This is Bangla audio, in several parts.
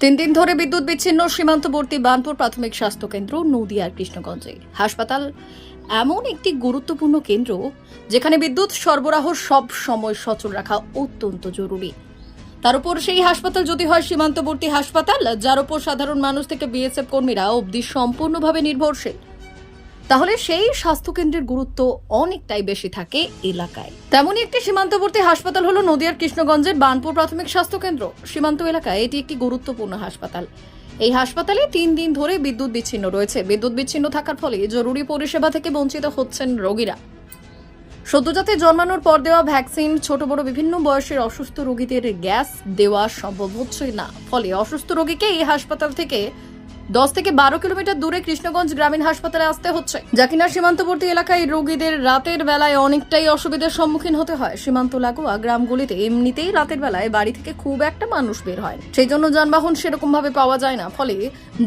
তিন দিন ধরে বিদ্যুৎ বিচ্ছিন্ন সীমান্তবর্তী বানপুর প্রাথমিক স্বাস্থ্য কেন্দ্র নদিয়ার কৃষ্ণগঞ্জে। হাসপাতাল এমন একটি গুরুত্বপূর্ণ কেন্দ্র যেখানে বিদ্যুৎ সরবরাহ সব সময় সচল রাখা অত্যন্ত জরুরি। তার উপর সেই হাসপাতাল যদি হয় সীমান্তবর্তী হাসপাতাল, যার উপর সাধারণ মানুষ থেকে বিএসএফ কর্মীরা অবধি সম্পূর্ণভাবে নির্ভরশীল, তাহলে সেই স্বাস্থ্যকেন্দ্রের গুরুত্ব অনেকটাই বেশি থাকে এলাকায়। তেমনই একটি সীমান্তবর্তী হাসপাতাল হলো নদিয়ার কৃষ্ণগঞ্জের বানপুর প্রাথমিক স্বাস্থ্য কেন্দ্র। সীমান্ত এলাকায় এটি একটি গুরুত্বপূর্ণ হাসপাতাল। এই হাসপাতালে 3 দিন ধরে বিদ্যুৎ বিচ্ছিন্ন রয়েছে। বিদ্যুৎ বিচ্ছিন্ন থাকার ফলে জরুরি পরিষেবা থেকে বঞ্চিত হচ্ছেন রোগীরা। সদ্যজাতে জন্মানোর পর দেওয়া ভ্যাকসিন, ছোট বড় বিভিন্ন বয়সের অসুস্থ রোগীদের গ্যাস দেওয়া সম্ভব হচ্ছে না। ফলে অসুস্থ রোগীকে এই হাসপাতাল থেকে 10 থেকে 12 কিলোমিটার দূরে কৃষ্ণগঞ্জ গ্রামীণ হাসপাতালে আসতে হচ্ছে, যা কিনা সীমান্তবর্তী এলাকায় রোগীদের রাতের বেলায় অনেকটাই অসুবিধার সম্মুখীন হতে হয়। সীমান্ত লাগোয়া গ্রামগুলিতে এমনিতেই রাতের বেলায় বাড়ি থেকে খুব একটা মানুষ বের হয়, সেই জন্য যানবাহন সেরকম ভাবে পাওয়া যায় না। ফলে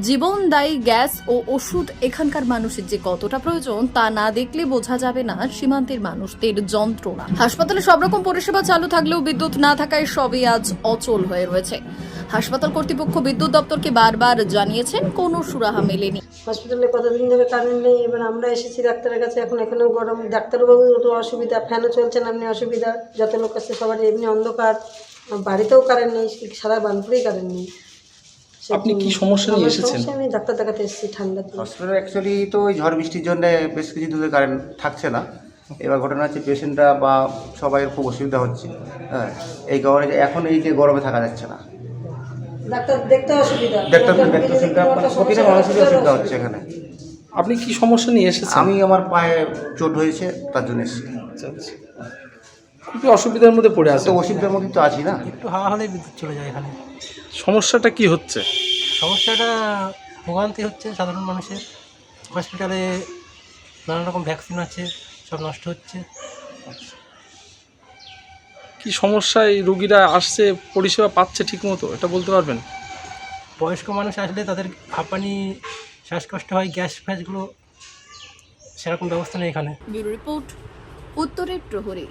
জীবনদায়ী গ্যাস ও ওষুধ এখানকার মানুষের যে কতটা প্রয়োজন তা না দেখলে বোঝা যাবে না সীমান্তের মানুষদের যন্ত্রণা। হাসপাতালে সব রকম পরিষেবা চালু থাকলেও বিদ্যুৎ না থাকায় সবই আজ অচল হয়ে রয়েছে। হাসপাতাল কর্তৃপক্ষ বিদ্যুৎ দপ্তরকে বারবার জানিয়েছেন, কোনো সুরাহা মেলেনি। হসপিটালে কতদিন ধরে কারেন্ট নেই। এবার আমরা এসেছি ডাক্তারের কাছে, এখন এখানেও গরম, ডাক্তারবাবুর তো অসুবিধা, ফ্যানও চলছে না, এমনি অসুবিধা, যত লোক আছে সবার এমনি অন্ধকার, বাড়িতেও কারেন্ট নেই, সারা বানপুরেই কারেন্ট নেই। আপনি কি সমস্যা নিয়ে এসেছেন? আমি ডাক্তার দেখাতে এসেছি ঠান্ডাতে। হসপিটালে অ্যাকচুয়ালি তো ওই ঝড় বৃষ্টির জন্য বেশ কিছু দূরে কারেন্ট থাকছে না। এবার ঘটনা হচ্ছে পেশেন্টরা বা সবাই খুব অসুবিধা হচ্ছে। হ্যাঁ, এই কারণে যে এখন এই যে গরমে থাকা যাচ্ছে না, ডাক্তার দেখতে অসুবিধা, প্রতিটা মানুষেরই অসুবিধা হচ্ছে এখানে। আপনি কি সমস্যা নিয়ে এসেছেন? আমি আমার পায়ে চোট হয়েছে, তার জন্য এসেছি। আচ্ছা আচ্ছা, খুবই অসুবিধার মধ্যে পড়ে আছে। তো অসুবিধার মধ্যে তো আছি না। একটু হাওয়া হলেই বিদ্যুৎ চলে যায় এখানে। সমস্যাটা কি হচ্ছে? সমস্যাটা ভোগান্তি হচ্ছে সাধারণ মানুষের। হসপিটালে নানা রকম ভ্যাকসিন আছে, সব নষ্ট হচ্ছে। কি সমস্যায় রোগীরা আসছে, পরিষেবা পাচ্ছে ঠিক মতো, এটা বলতে পারবেন? বয়স্ক মানুষ আসলে তাদের হাঁপানি, শ্বাসকষ্ট হয়, গ্যাস ফ্যাসগুলো সেরকম ব্যবস্থা নেই এখানে। ব্যুরো রিপোর্ট, উত্তরের প্রহরী।